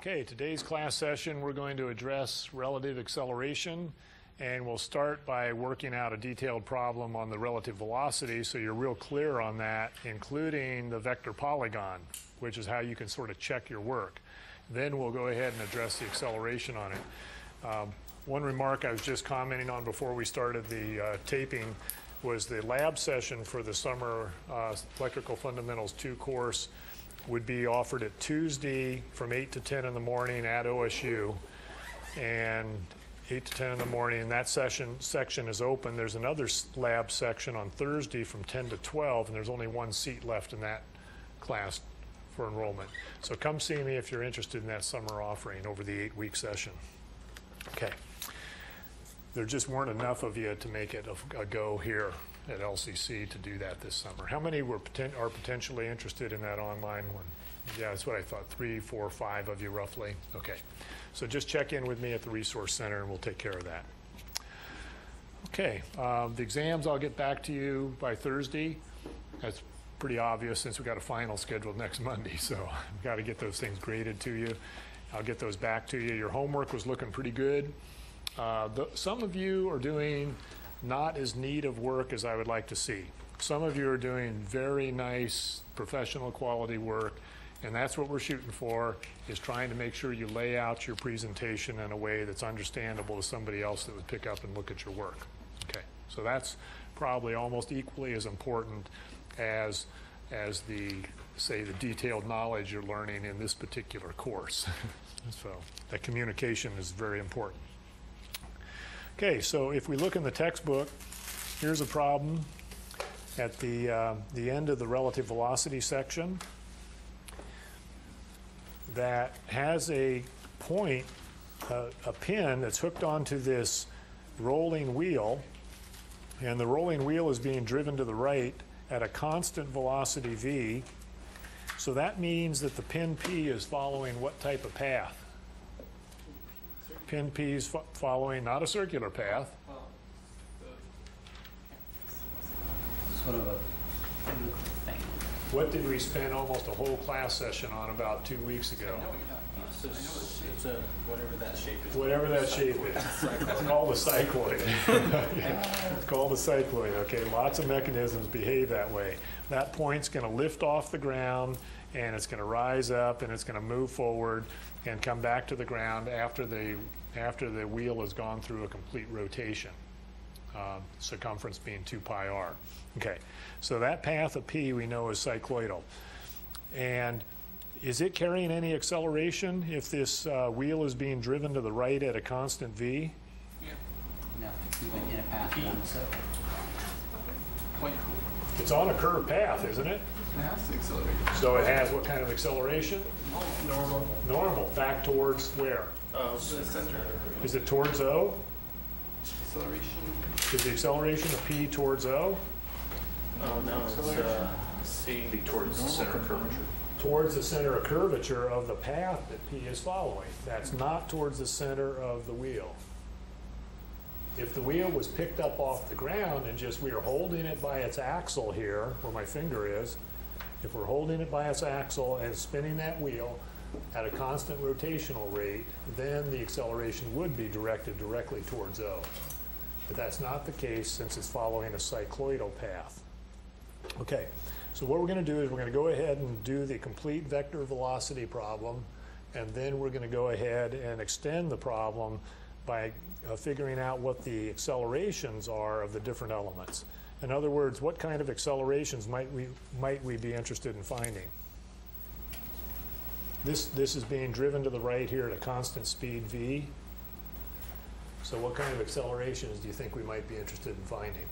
Okay, today's class session we're going to address relative acceleration, and we'll start by working out a detailed problem on the relative velocity so you're real clear on that, including the vector polygon, which is how you can sort of check your work. Then we'll go ahead and address the acceleration on it. One remark I was just commenting on before we started the taping was the lab session for the summer Electrical Fundamentals 2 course would be offered at Tuesday from 8 to 10 in the morning at OSU, and 8 to 10 in the morning, and that section is open. There's another lab section on Thursday from 10 to 12, and there's only one seat left in that class for enrollment. So come see me if you're interested in that summer offering over the 8-week session. Okay. There just weren't enough of you to make it a go here at LCC to do that this summer. How many are potentially interested in that online one? Yeah, that's what I thought. 3, 4, 5 of you roughly. Okay. So just check in with me at the Resource Center and we'll take care of that. Okay. The exams, I'll get back to you by Thursday. That's pretty obvious since we've got a final scheduled next Monday, so I've got to get those things graded to you. I'll get those back to you. Your homework was looking pretty good. Some of you are doing not as neat of work as I would like to see. Some of you are doing very nice professional quality work, and that's what we're shooting for, is trying to make sure you lay out your presentation in a way that's understandable to somebody else that would pick up and look at your work. Okay, so that's probably almost equally as important as the, say, the detailed knowledge you're learning in this particular course. So that communication is very important. Okay, so if we look in the textbook, here's a problem at the end of the relative velocity section that has a point, a pin that's hooked onto this rolling wheel, and the rolling wheel is being driven to the right at a constant velocity v. So that means that the pin P is following what type of path? Pin P is following not a circular path. Sort of a thing. What did we spend almost a whole class session on about 2 weeks ago? It's a, whatever that shape is. Whatever that shape is. It's called a cycloid. It's called a cycloid. Okay, lots of mechanisms behave that way. That point's going to lift off the ground, and it's going to rise up, and it's going to move forward and come back to the ground after the wheel has gone through a complete rotation. Circumference being 2 pi r. Okay, so that path of P we know is cycloidal. And is it carrying any acceleration if this wheel is being driven to the right at a constant v? Yeah. No, we went in a path down the circle. Point. It's on a curved path, isn't it? It has to accelerate. So it has what kind of acceleration? Normal. Normal. Back towards where? The center. Is it towards O? Acceleration. Is the acceleration of P towards O? Oh, no. It's C. Towards the center of curvature. Towards the center of curvature of the path that P is following. That's not towards the center of the wheel. If the wheel was picked up off the ground and just we are holding it by its axle here, where my finger is, if we're holding it by its axle and spinning that wheel at a constant rotational rate, then the acceleration would be directed directly towards O. But that's not the case since it's following a cycloidal path. Okay, so what we're going to do is we're going to go ahead and do the complete vector velocity problem, and then we're going to go ahead and extend the problem by figuring out what the accelerations are of the different elements. In other words, what kind of accelerations might we be interested in finding? This is being driven to the right here at a constant speed v. So what kind of accelerations do you think we might be interested in finding?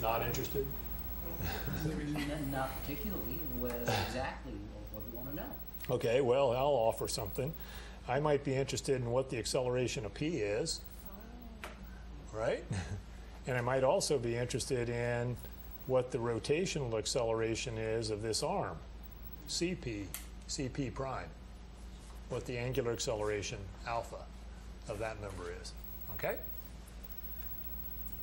Not interested? Not particularly. Exactly what we want to know. Okay, well, I'll offer something. I might be interested in what the acceleration of P is. right? And I might also be interested in what the rotational acceleration is of this arm, CP prime, what the angular acceleration alpha of that number is, okay?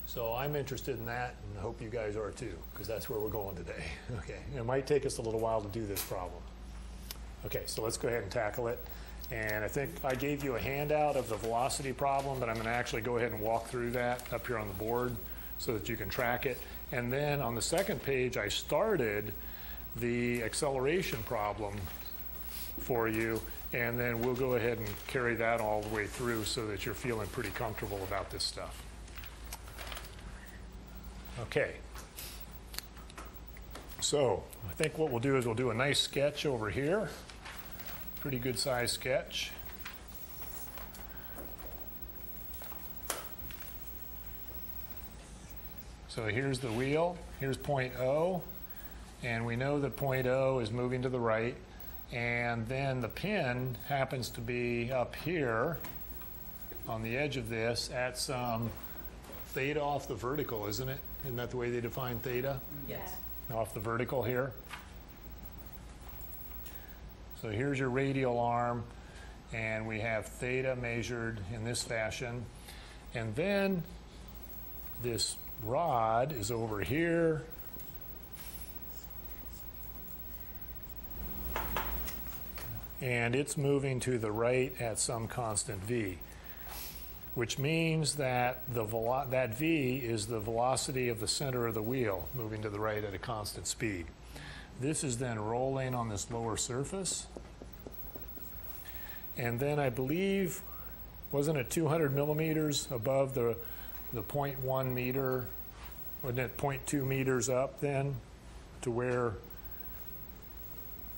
So I'm interested in that, and I hope you guys are too, because that's where we're going today. Okay, it might take us a little while to do this problem. Okay, so let's go ahead and tackle it. And I think I gave you a handout of the velocity problem, but I'm going to actually go ahead and walk through that up here on the board so that you can track it. And then on the second page, I started the acceleration problem for you, and then we'll go ahead and carry that all the way through so that you're feeling pretty comfortable about this stuff. Okay. So I think what we'll do is we'll do a nice sketch over here. Pretty good size sketch. So here's the wheel. Here's point O. And we know that point O is moving to the right. And then the pin happens to be up here on the edge of this at some theta off the vertical, isn't it? Isn't that the way they define theta? Yes. Off the vertical here. So here's your radial arm, and we have theta measured in this fashion. And then this rod is over here. And it's moving to the right at some constant v, which means that that v is the velocity of the center of the wheel moving to the right at a constant speed. This is then rolling on this lower surface. And then I believe, wasn't it 200 millimeters above the 0.1 meter, wasn't it 0.2 meters up then to where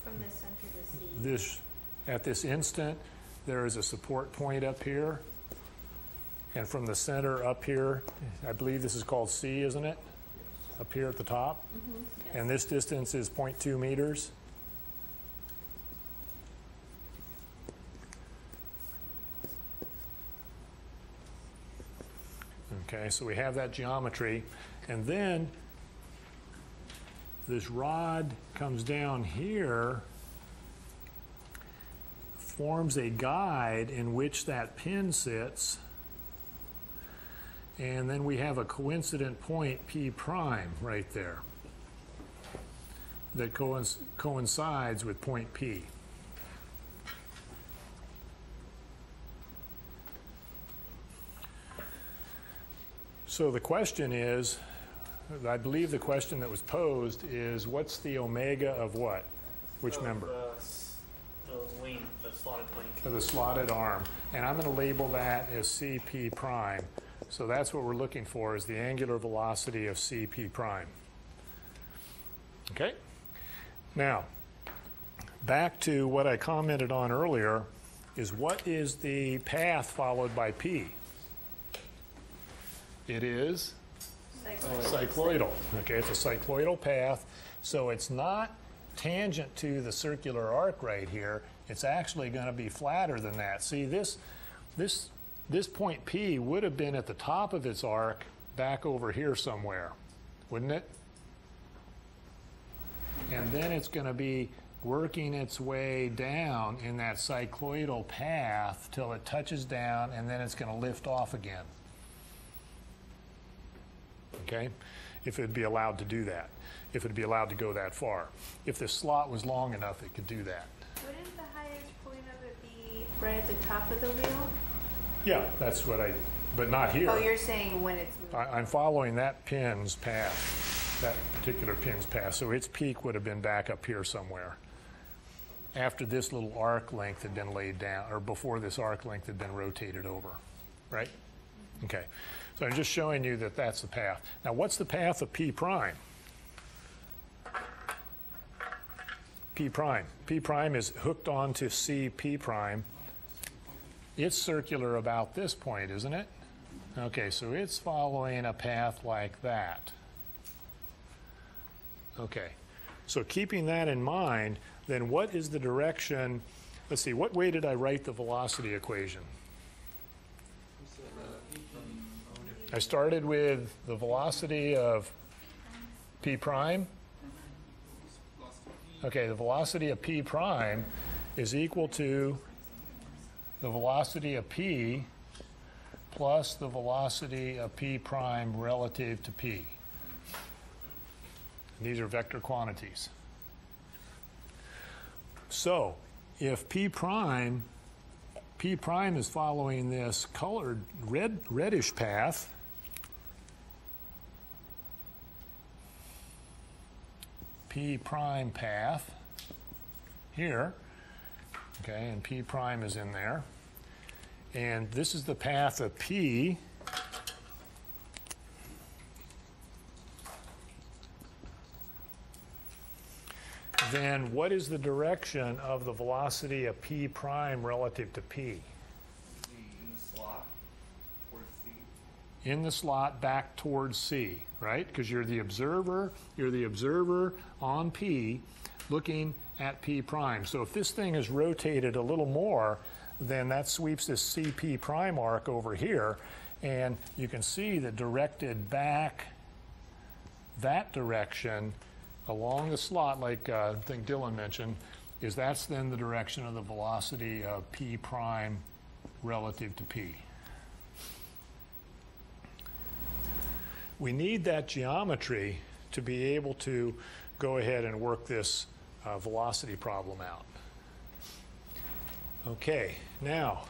from the center to C. this, at this instant, there is a support point up here. And from the center up here, I believe this is called C, isn't it? Up here at the top. Mm-hmm. Yes. And this distance is 0.2 meters. Okay, so we have that geometry. And then this rod comes down here, forms a guide in which that pin sits. And then we have a coincident point P prime right there that coincides with point P. So the question is, I believe the question that was posed is, what's the omega of what? Which member? The length, the slotted length. Of the slotted arm. And I'm going to label that as CP prime. So that's what we're looking for, is the angular velocity of CP prime. Okay? Now, back to what I commented on earlier, is what is the path followed by P? It is cycloidal. Okay, it's a cycloidal path. So it's not tangent to the circular arc right here. It's actually going to be flatter than that. See, this point P would have been at the top of its arc back over here somewhere, wouldn't it? And then it's going to be working its way down in that cycloidal path till it touches down, and then it's going to lift off again. Okay? If it'd be allowed to do that. If it'd be allowed to go that far. If the slot was long enough, it could do that. Wouldn't the highest point of it be right at the top of the wheel? Yeah, that's what but not here. Oh, you're saying when it's moving. I'm following that pin's path, that particular pin's path. So its peak would have been back up here somewhere after this little arc length had been laid down, or before this arc length had been rotated over, right? Okay, so I'm just showing you that that's the path. Now, what's the path of P prime? P prime. P prime is hooked onto C P prime. It's circular about this point, isn't it? Okay, so it's following a path like that. Okay, so keeping that in mind, then what is the direction? Let's see, what way did I write the velocity equation? I started with the velocity of p prime. Okay, the velocity of p prime is equal to the velocity of p plus the velocity of p prime relative to p. And these are vector quantities. So if p prime is following this colored reddish path, p prime path here, okay, and p prime is in there, and this is the path of p, then what is the direction of the velocity of p prime relative to p? In the slot towards C. In the slot back towards C, right? Because you're the observer on P looking at P prime. So if this thing is rotated a little more, then that sweeps this CP prime arc over here, and you can see that directed back that direction along the slot, like I think Dylan mentioned, that's then the direction of the velocity of P prime relative to P. We need that geometry to be able to go ahead and work this velocity problem out. Okay, now,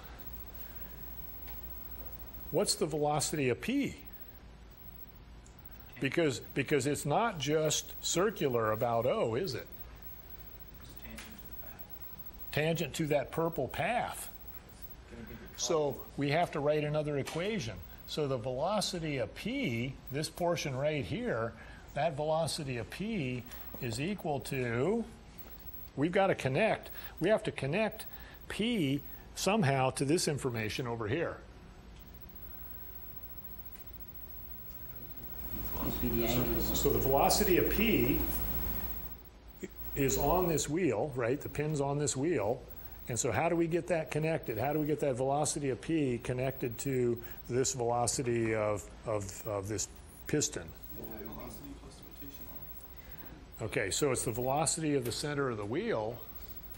what's the velocity of P? Because it's not just circular about O, is it? Tangent to that purple path. So we have to write another equation. So the velocity of P, this portion right here, that velocity of P is equal to, we've got to connect, we have to connect P somehow to this information over here. So the velocity of P is on this wheel, right? The pin's on this wheel. And so how do we get that connected? How do we get that velocity of P connected to this velocity of this piston? Okay, so it's the velocity of the center of the wheel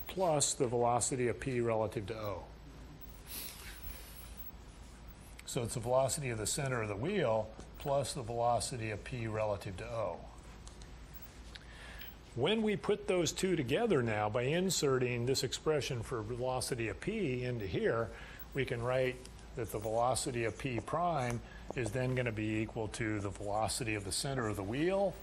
plus the velocity of P relative to O. So it's the velocity of the center of the wheel plus the velocity of P relative to O. When we put those two together now by inserting this expression for velocity of P into here, we can write that the velocity of P prime is then going to be equal to the velocity of the center of the wheel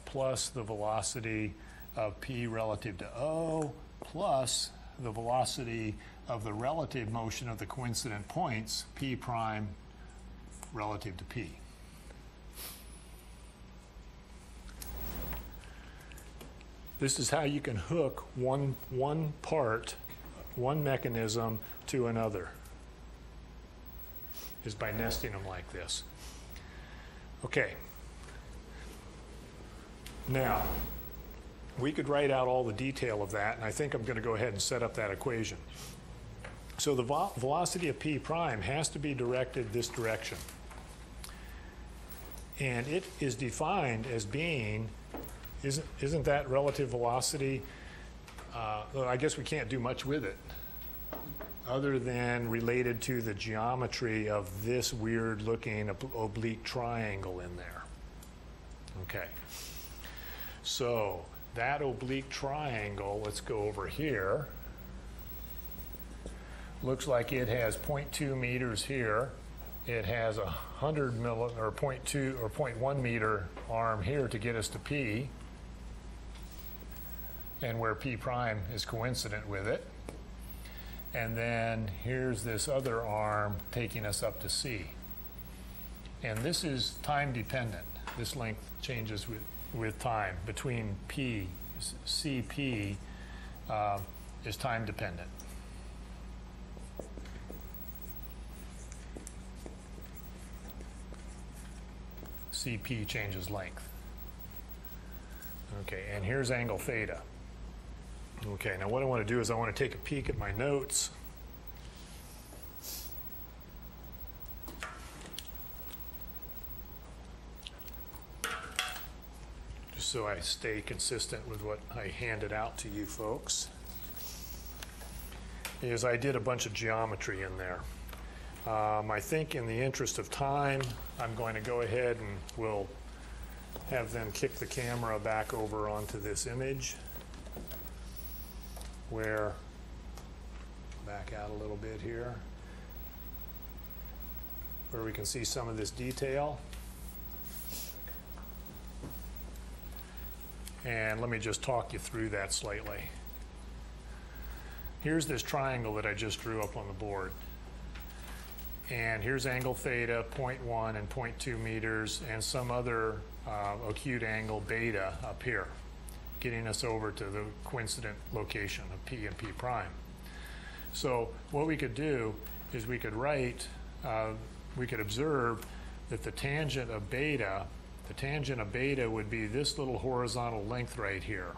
plus the velocity of P relative to O plus the velocity of the relative motion of the coincident points, P prime relative to P. This is how you can hook one mechanism to another, is by nesting them like this. Okay. Now, we could write out all the detail of that, and I think I'm going to go ahead and set up that equation. So the velocity of P prime has to be directed this direction. And it is defined as being, isn't that relative velocity, well, I guess we can't do much with it other than related to the geometry of this weird looking oblique triangle in there. Okay. So that oblique triangle, let's go over here, looks like it has 0.2 meters here. It has 100 or 0.2 or 0.1 meter arm here to get us to P, and where P prime is coincident with it. And then here's this other arm taking us up to C. And this is time dependent. This length changes with time. Between P, CP is time dependent. CP changes length. Okay, and here's angle theta. Okay, now what I want to do is I want to take a peek at my notes. just so I stay consistent with what I handed out to you folks, is I did a bunch of geometry in there. I think in the interest of time, I'm going to go ahead and we'll have them kick the camera back over onto this image where, back out a little bit here, where we can see some of this detail. And let me just talk you through that slightly. Here's this triangle that I just drew up on the board. And here's angle theta, 0.1 and 0.2 meters, and some other acute angle beta up here, getting us over to the coincident location of P and P prime. So what we could do is we could write, we could observe that the tangent of beta would be this little horizontal length right here.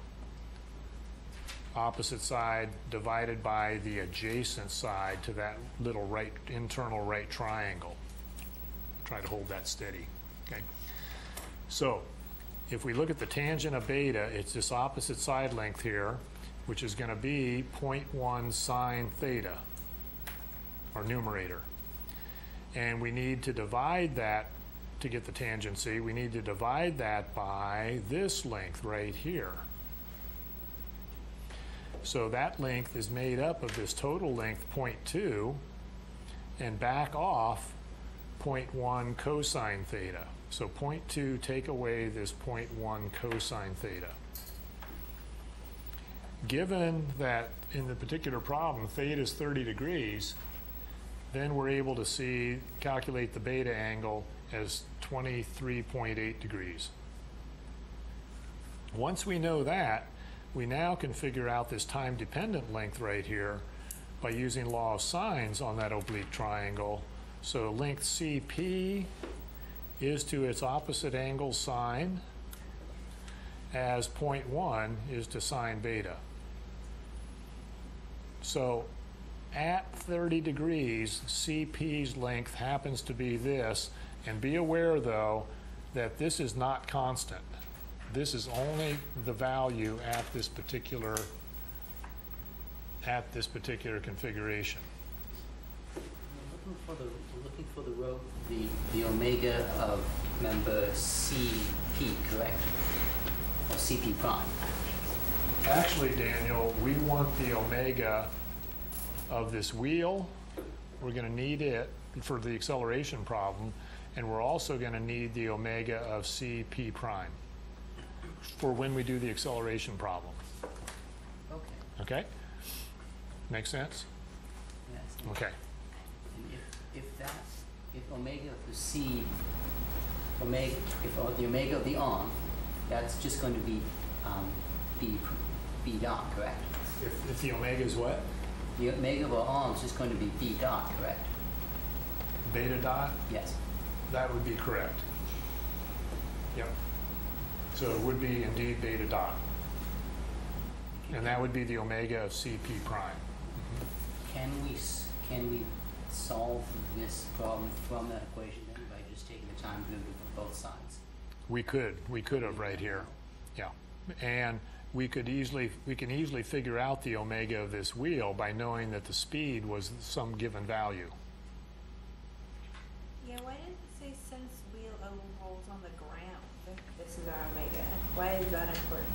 Opposite side divided by the adjacent side to that little right, internal right triangle. Try to hold that steady, okay? So if we look at the tangent of beta, it's this opposite side length here, which is going to be 0.1 sine theta, our numerator. And we need to divide that to get the tangency. We need to divide that by this length right here. So that length is made up of this total length 0.2 and back off 0.1 cosine theta. So 0.2 take away this 0.1 cosine theta. Given that in the particular problem theta is 30 degrees, then we're able to calculate the beta angle as 23.8 degrees. Once we know that, we now can figure out this time-dependent length right here by using law of sines on that oblique triangle. So length CP is to its opposite angle sine, as 0.1 is to sine beta. So at 30 degrees, CP's length happens to be this, and be aware though that this is not constant. This is only the value at this particular configuration. We're looking for the omega of member CP, correct? Or CP prime. Actually, Daniel, we want the omega of this wheel. We're going to need it for the acceleration problem, and we're also going to need the omega of CP prime for when we do the acceleration problem. Okay. Okay? Make sense? Yes. Okay. And if omega of the C, if the omega of the arm, that's just going to be B dot, correct? If the omega is what? The omega of our arm is just going to be B dot, correct? Beta dot? Yes. That would be correct. Yep. So it would be indeed beta dot. And that would be the omega of CP prime. Can we solve this problem from that equation then by just taking the time derivative of both sides? We could have right here. Yeah. And we can easily figure out the omega of this wheel by knowing that the speed was some given value. Yeah, why didn't it say since wheel rolls on the ground? This is our omega. Why is that important?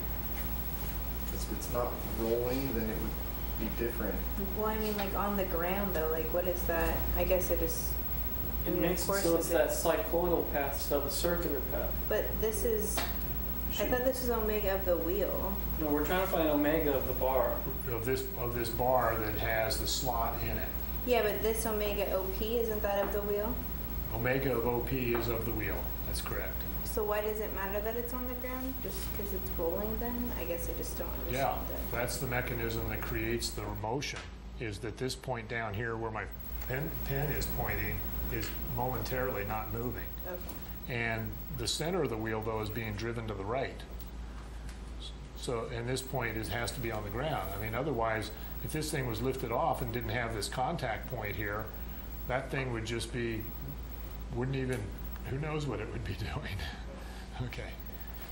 Because if it's not rolling, then it would be different. Well, I mean, like on the ground though, like what is that? I guess it is. I It mean, makes of it course so it's it that is. cyclonal path instead of a circular path. But this is. I thought this was omega of the wheel. No, we're trying to find omega of the bar. Of this bar that has the slot in it. Yeah, but this omega OP isn't that of the wheel? Omega of OP is of the wheel. That's correct. So why does it matter that it's on the ground? Just because it's rolling then? I guess I just don't understand Yeah, it. that's the mechanism that creates the motion, is that this point down here where my pen is pointing is momentarily not moving. Okay. And the center of the wheel, though, is being driven to the right. So, and this point has to be on the ground. I mean, otherwise, if this thing was lifted off and didn't have this contact point here, that thing would just be, wouldn't even, who knows what it would be doing. Okay.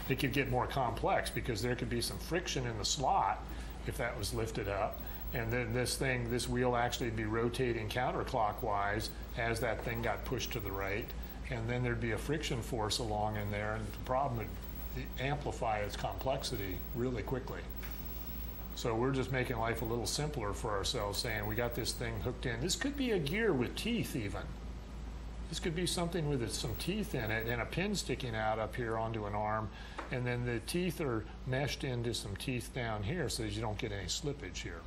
it could get more complex because there could be some friction in the slot if that was lifted up. And then this wheel actually be rotating counterclockwise as that thing got pushed to the right. And then there'd be a friction force along in there, and the problem would amplify its complexity really quickly. So we're just making life a little simpler for ourselves, saying we got this thing hooked in. This could be a gear with teeth even. This could be something with some teeth in it and a pin sticking out up here onto an arm, and then the teeth are meshed into some teeth down here so that you don't get any slippage here.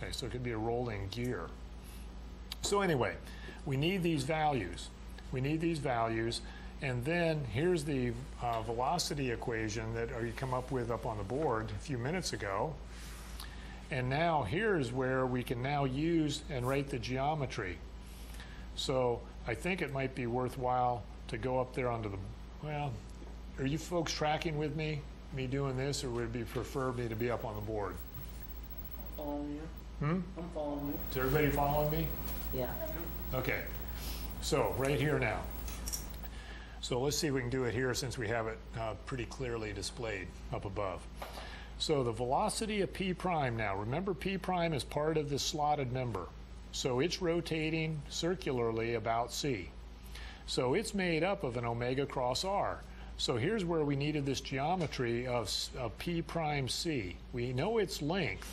Okay, so it could be a rolling gear. So anyway, we need these values. We need these values, and then here's the velocity equation that you come up with up on the board a few minutes ago. And now here's where we can now use and write the geometry. So I think it might be worthwhile to go up there onto the, well, are you folks tracking with me doing this, or would it be prefer me to be up on the board? I'm following you. Hmm? I'm following you. Is everybody following me? Yeah. Okay, so right here now. So let's see if we can do it here since we have it pretty clearly displayed up above. So the velocity of P prime now, remember P prime is part of this slotted member. So it's rotating circularly about C. So it's made up of an omega cross R. So here's where we needed this geometry of P prime C. We know its length.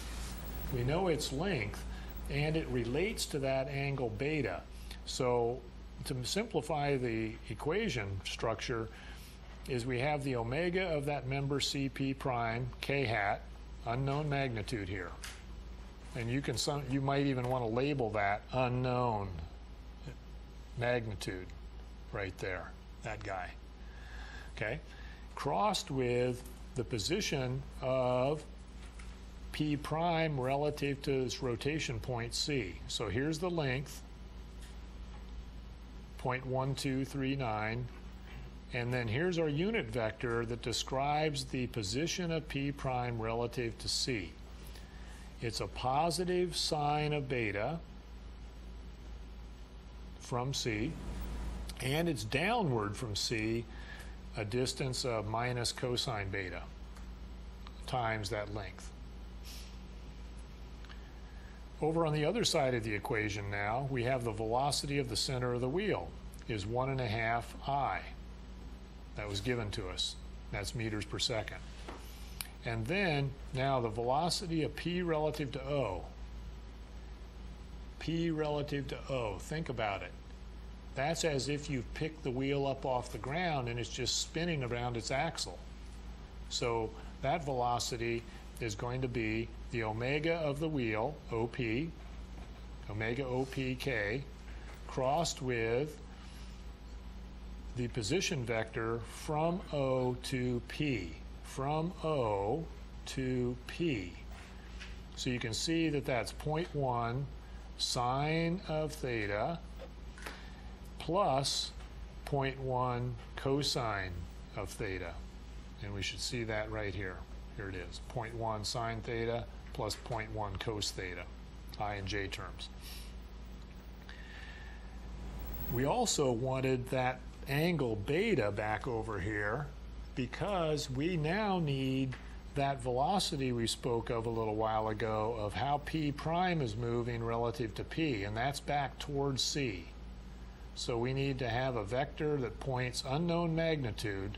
We know its length, and it relates to that angle beta. So to simplify the equation structure is we have the omega of that member CP prime, K hat, unknown magnitude here. And you might even want to label that unknown magnitude right there, that guy. Okay? Crossed with the position of P prime relative to its rotation point C. So here's the length, 0.1239, and then here's our unit vector that describes the position of P prime relative to C. It's a positive sine of beta from C, and it's downward from C a distance of minus cosine beta times that length. Over on the other side of the equation now, we have the velocity of the center of the wheel is 1.5 I. That was given to us. That's meters per second. And then, now the velocity of P relative to O. P relative to O. Think about it. That's as if you've picked the wheel up off the ground and it's just spinning around its axle. So that velocity is going to be the omega of the wheel, OP, omega OPK, crossed with the position vector from O to P. From O to P. So you can see that that's 0.1 sine of theta plus 0.1 cosine of theta. And we should see that right here. Here it is, 0.1 sine theta plus 0.1 cos theta, I and j terms. We also wanted that angle beta back over here because we now need that velocity we spoke of a little while ago of how P prime is moving relative to P, and that's back towards C. So we need to have a vector that points unknown magnitude.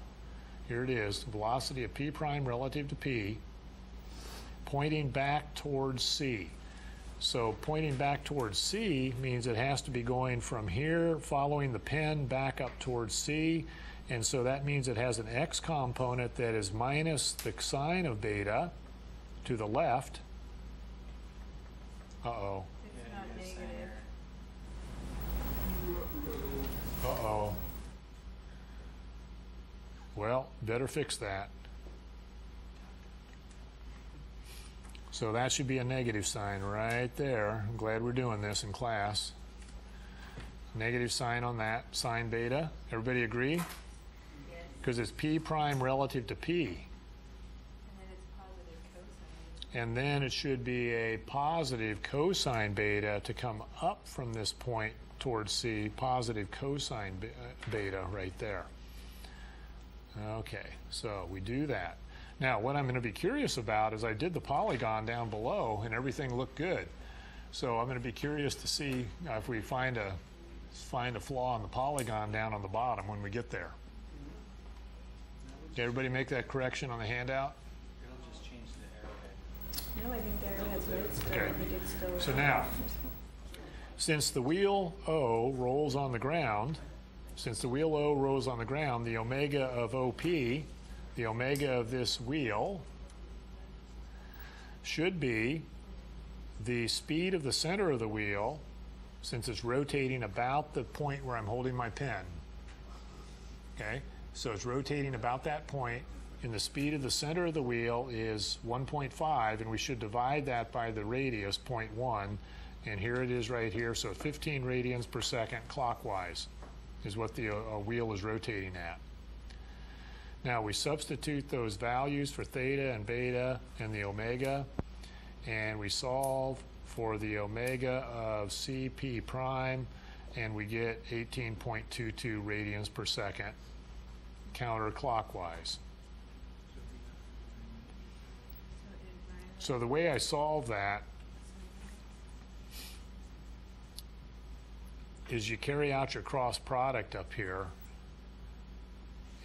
Here it is, the velocity of P prime relative to P, pointing back towards C. So pointing back towards C means it has to be going from here, following the pen, back up towards C. And so that means it has an x component that is minus the sine of beta to the left. Uh-oh. It's not negative. Uh-oh. Well, better fix that. So that should be a negative sign right there. I'm glad we're doing this in class. Negative sign on that, sine beta. Everybody agree? Yes. Because it's P prime relative to P. And then it's positive cosine. And then it should be a positive cosine beta to come up from this point towards C, positive cosine beta right there. Okay, so we do that. Now, what I'm going to be curious about is I did the polygon down below and everything looked good. So I'm going to be curious to see if we find a flaw in the polygon down on the bottom when we get there. Did everybody make that correction on the handout? It'll just change the arrowhead. No, I think the arrowhead's right still. Okay. I think it's still. So now, since the wheel O rolls on the ground, the omega of OP, the omega of this wheel, should be the speed of the center of the wheel, since it's rotating about the point where I'm holding my pen. Okay, so it's rotating about that point, and the speed of the center of the wheel is 1.5, and we should divide that by the radius, 0.1, and here it is right here, so 15 radians per second clockwise is what the wheel is rotating at. Now we substitute those values for theta and beta and the omega, and we solve for the omega of Cp prime, and we get 18.22 radians per second counterclockwise. So the way I solve that is you carry out your cross product up here,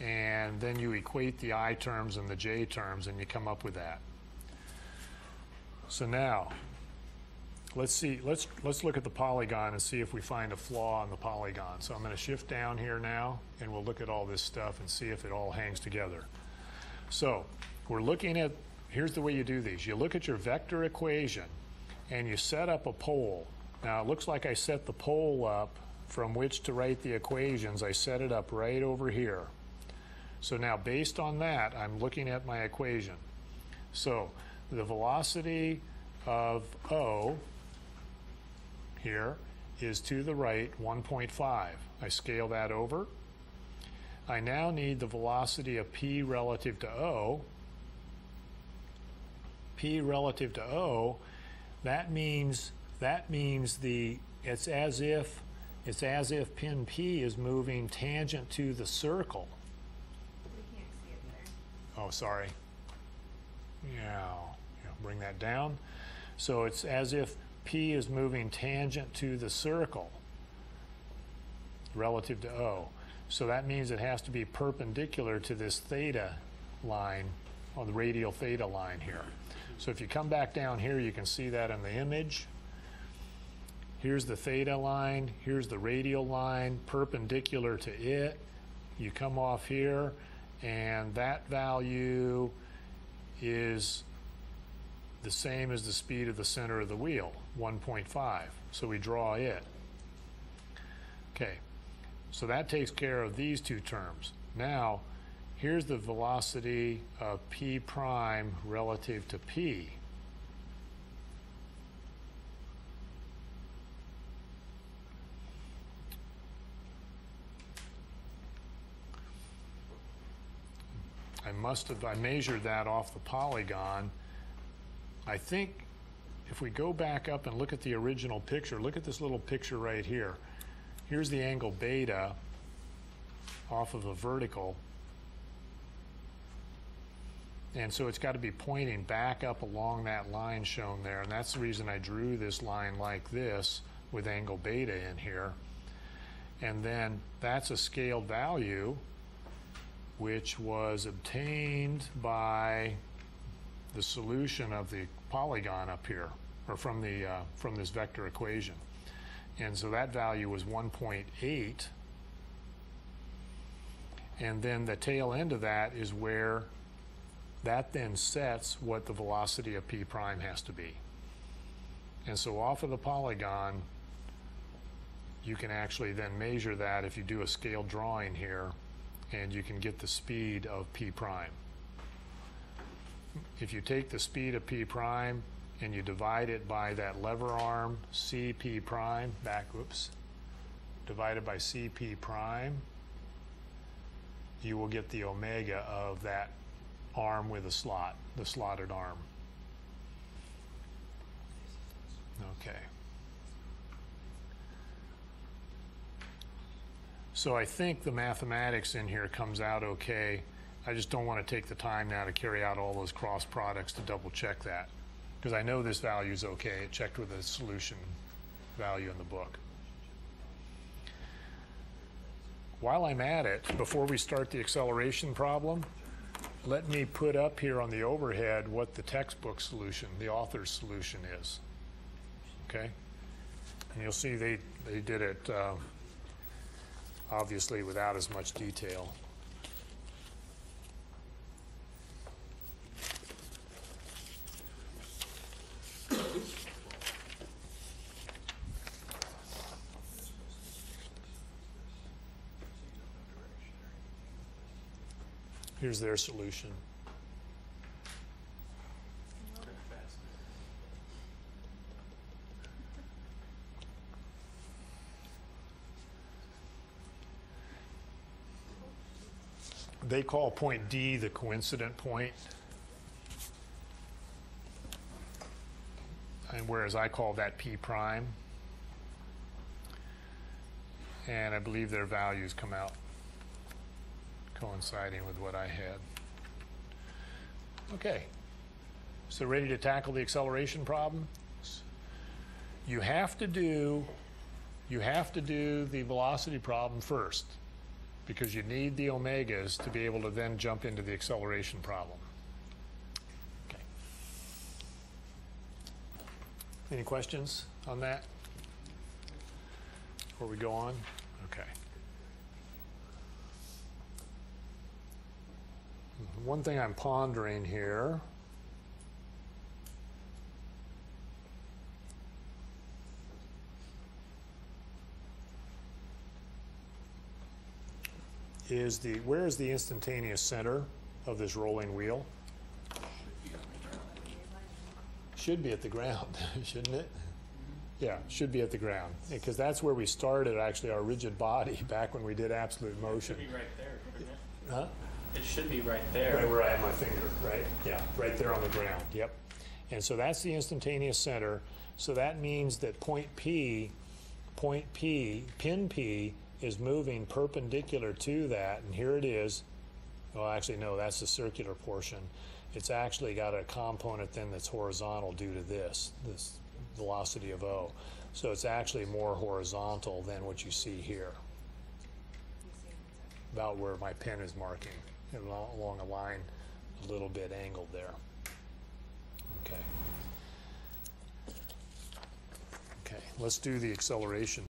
and then you equate the I terms and the J terms, and you come up with that. So now, let's look at the polygon and see if we find a flaw in the polygon. So I'm going to shift down here now, and we'll look at all this stuff and see if it all hangs together. So we're looking at, here's the way you do these. You look at your vector equation, and you set up a pole. Now it looks like I set the pole up from which to write the equations. I set it up right over here. So now based on that, I'm looking at my equation. So the velocity of O here is to the right 1.5. I scale that over. I now need the velocity of P relative to O. P relative to O, that means it's as if pin P is moving tangent to the circle. We can't see it there. Oh, sorry. Yeah, bring that down. So it's as if P is moving tangent to the circle relative to O. So that means it has to be perpendicular to this theta line, or the radial theta line here. So if you come back down here, you can see that in the image. Here's the theta line, here's the radial line, perpendicular to it. You come off here, and that value is the same as the speed of the center of the wheel, 1.5. So we draw it. Okay, so that takes care of these two terms. Now, here's the velocity of P prime relative to P. I measured that off the polygon. I think if we go back up and look at the original picture, look at this little picture right here. Here's the angle beta off of a vertical. And so it's got to be pointing back up along that line shown there. And that's the reason I drew this line like this with angle beta in here. And then that's a scaled value, which was obtained by the solution of the polygon up here, or from this vector equation. And so that value was 1.8. And then the tail end of that is where that then sets what the velocity of P prime has to be. And so off of the polygon, you can actually then measure that if you do a scale drawing here, and you can get the speed of P prime. If you take the speed of P prime and you divide it by that lever arm, Cp prime, divided by Cp prime, you will get the omega of that arm with a slot, the slotted arm. Okay. So I think the mathematics in here comes out okay. I just don't want to take the time now to carry out all those cross products to double check that. Because I know this value is okay. It checked with the solution value in the book. While I'm at it, before we start the acceleration problem, let me put up here on the overhead what the textbook solution, the author's solution is. Okay? And you'll see they did it obviously without as much detail. Here's their solution. They call point D the coincident point, and whereas I call that P prime. And I believe their values come out coinciding with what I had. Okay, so ready to tackle the acceleration problem? You have to do the velocity problem first, because you need the omegas to be able to then jump into the acceleration problem. Okay. Any questions on that before we go on? Okay. One thing I'm pondering here is where is the instantaneous center of this rolling wheel? Should be at the ground, shouldn't it? Yeah, should be at the ground, because that's where we started actually our rigid body back when we did absolute motion. It should be right there, shouldn't it? Huh? It should be right there. Right where I have my finger, right? Yeah, right there on the ground, yep. And so that's the instantaneous center. So that means that pin P, is moving perpendicular to that, and here it is. Well, actually, no, that's the circular portion. It's actually got a component then that's horizontal due to this velocity of O. So it's actually more horizontal than what you see here, about where my pen is marking, along a line a little bit angled there. Okay. Okay, let's do the acceleration